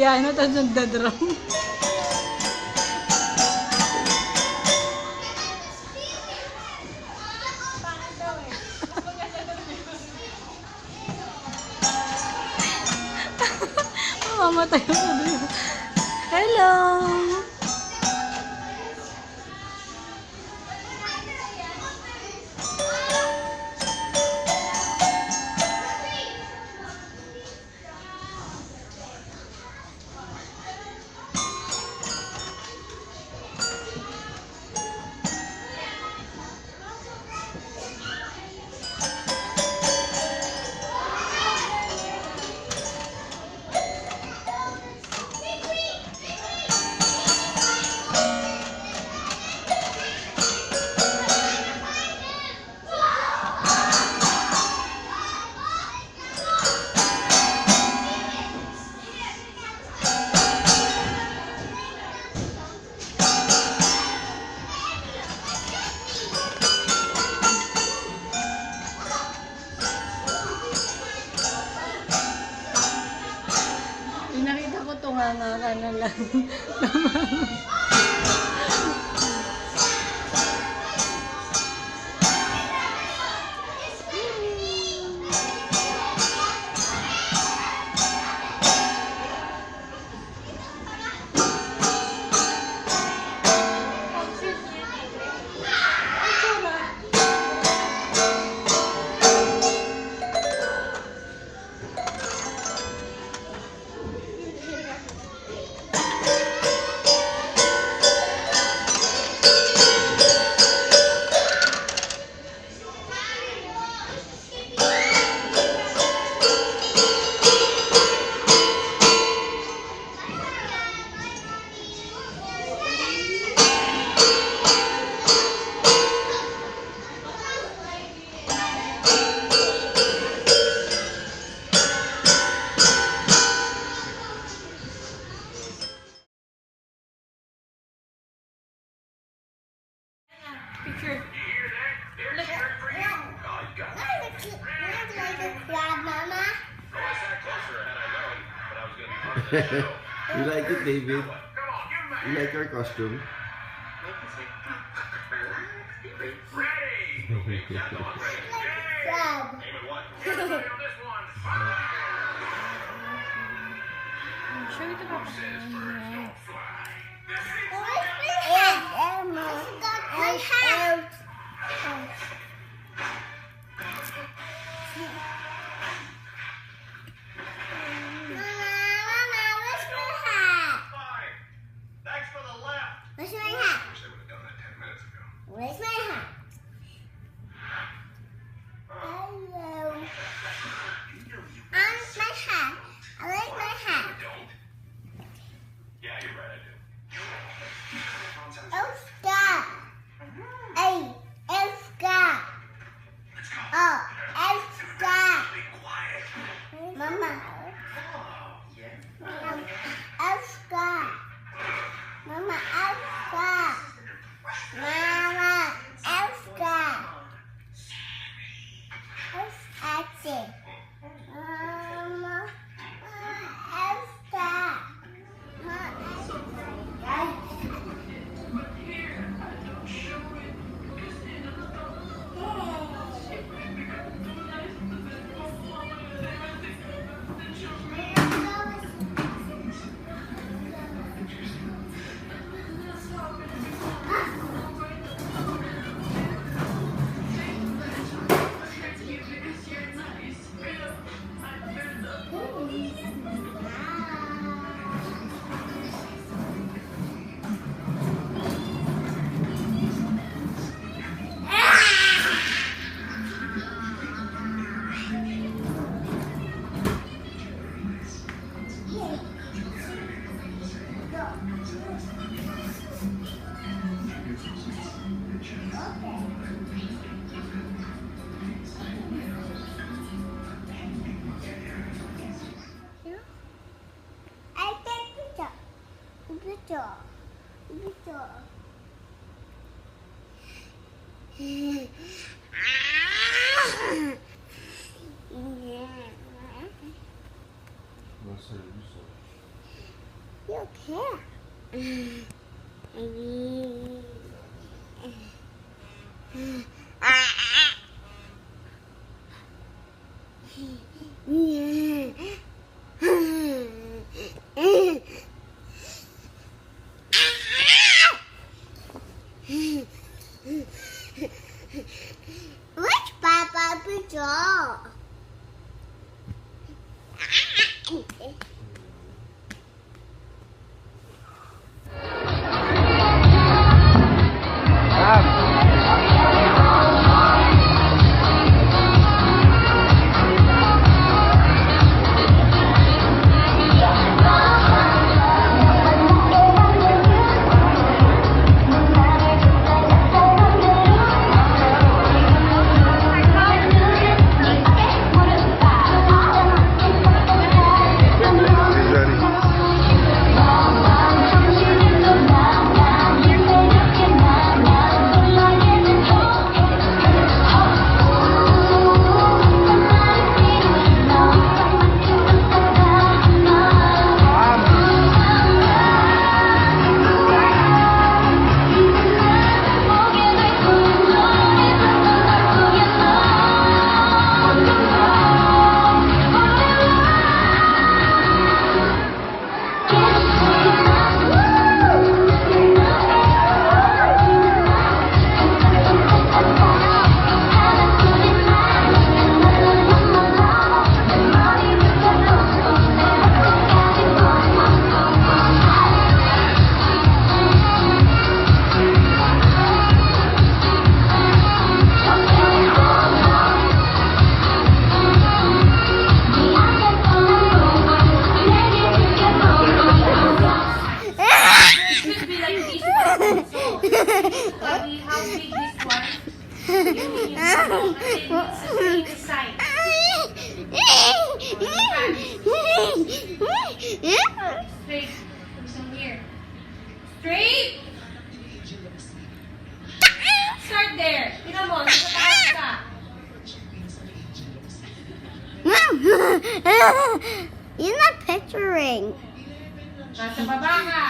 piano, tapos nagda-drum. Mamamatay ako doon. Hello! Nakita ko tunganga ka na lang. Picture. Look. You like it, David? You like your costume? Show it to Papa. Where's my hat? Wish they would have done that 10 minutes ago. Where's my hat? Hello. My hat. I like my hat. Don't. Yeah, you're right, I do. Oscar. Hey, Oscar. Oh, Oscar. Be quiet. Mama. Oscar. Mama, Oscar. Mama, Oscar. Oscar. Mama, Oscar. Here. Which Papa Picture? He's ready. Should be like this one also. Daddy, how big this one? You know, and then it's the same size. Straight. From here. Straight. Start there. Tingnan mo, nasa taas ka. You're not picturing. Nasa baba ka.